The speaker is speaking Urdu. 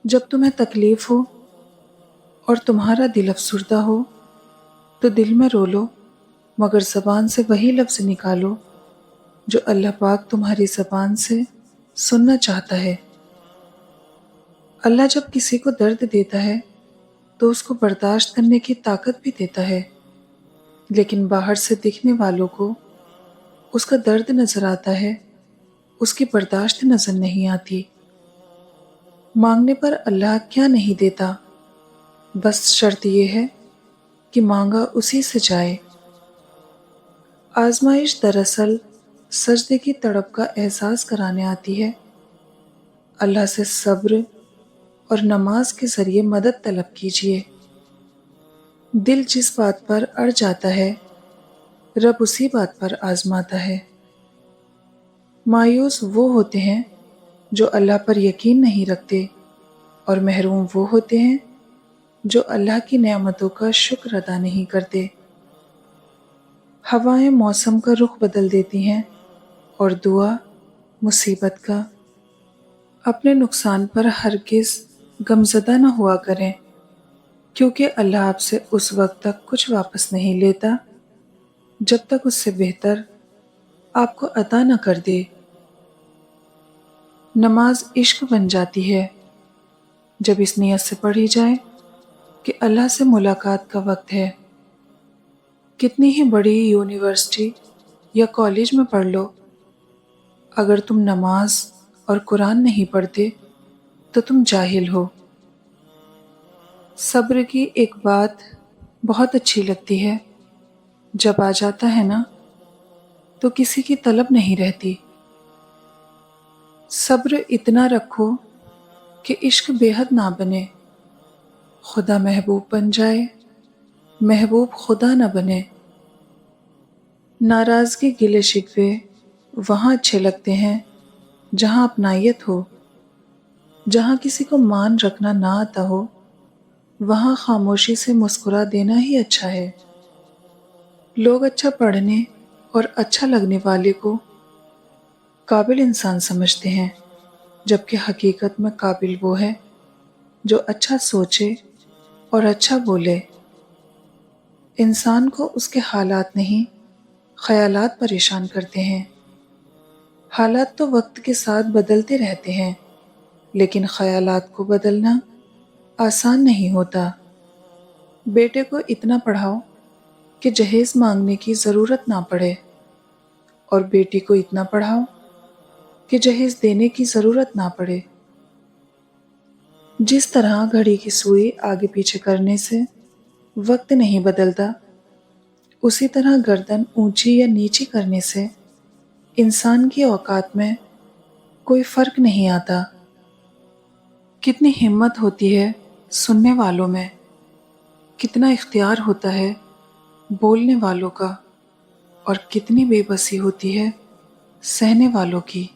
جب تمہیں تکلیف ہو اور تمہارا دل افسردہ ہو تو دل میں رو لو، مگر زبان سے وہی لفظ نکالو جو اللہ پاک تمہاری زبان سے سننا چاہتا ہے۔ اللہ جب کسی کو درد دیتا ہے تو اس کو برداشت کرنے کی طاقت بھی دیتا ہے، لیکن باہر سے دکھنے والوں کو اس کا درد نظر آتا ہے، اس کی برداشت نظر نہیں آتی۔ مانگنے پر اللہ کیا نہیں دیتا، بس شرط یہ ہے کہ مانگا اسی سے جائے۔ آزمائش دراصل سجدے کی تڑپ کا احساس کرانے آتی ہے۔ اللہ سے صبر اور نماز کے ذریعے مدد طلب کیجیے۔ دل جس بات پر اڑ جاتا ہے رب اسی بات پر آزماتا ہے۔ مایوس وہ ہوتے ہیں جو اللہ پر یقین نہیں رکھتے، اور محروم وہ ہوتے ہیں جو اللہ کی نعمتوں کا شکر ادا نہیں کرتے۔ ہوائیں موسم کا رخ بدل دیتی ہیں اور دعا مصیبت کا۔ اپنے نقصان پر ہرگز غمزدہ نہ ہوا کریں، کیونکہ اللہ آپ سے اس وقت تک کچھ واپس نہیں لیتا جب تک اس سے بہتر آپ کو عطا نہ کر دے۔ نماز عشق بن جاتی ہے جب اس نیت سے پڑھی جائے کہ اللہ سے ملاقات کا وقت ہے۔ کتنی ہی بڑی یونیورسٹی یا کالج میں پڑھ لو، اگر تم نماز اور قرآن نہیں پڑھتے تو تم جاہل ہو۔ صبر کی ایک بات بہت اچھی لگتی ہے، جب آ جاتا ہے نا تو کسی کی طلب نہیں رہتی۔ صبر اتنا رکھو کہ عشق بے حد نہ بنے، خدا محبوب بن جائے، محبوب خدا نہ بنے۔ ناراضگی گلے شکوے وہاں اچھے لگتے ہیں جہاں اپنائیت ہو۔ جہاں کسی کو مان رکھنا نہ آتا ہو وہاں خاموشی سے مسکرا دینا ہی اچھا ہے۔ لوگ اچھا پڑھنے اور اچھا لگنے والے کو قابل انسان سمجھتے ہیں، جبکہ حقیقت میں قابل وہ ہے جو اچھا سوچے اور اچھا بولے۔ انسان کو اس کے حالات نہیں، خیالات پریشان کرتے ہیں۔ حالات تو وقت کے ساتھ بدلتے رہتے ہیں، لیکن خیالات کو بدلنا آسان نہیں ہوتا۔ بیٹے کو اتنا پڑھاؤ کہ جہیز مانگنے کی ضرورت نہ پڑے، اور بیٹی کو اتنا پڑھاؤ کہ جہیز دینے کی ضرورت نہ پڑے۔ جس طرح گھڑی کی سوئی آگے پیچھے کرنے سے وقت نہیں بدلتا، اسی طرح گردن اونچی یا نیچی کرنے سے انسان کی اوقات میں کوئی فرق نہیں آتا۔ کتنی ہمت ہوتی ہے سننے والوں میں، کتنا اختیار ہوتا ہے بولنے والوں کا، اور کتنی بے بسی ہوتی ہے سہنے والوں کی۔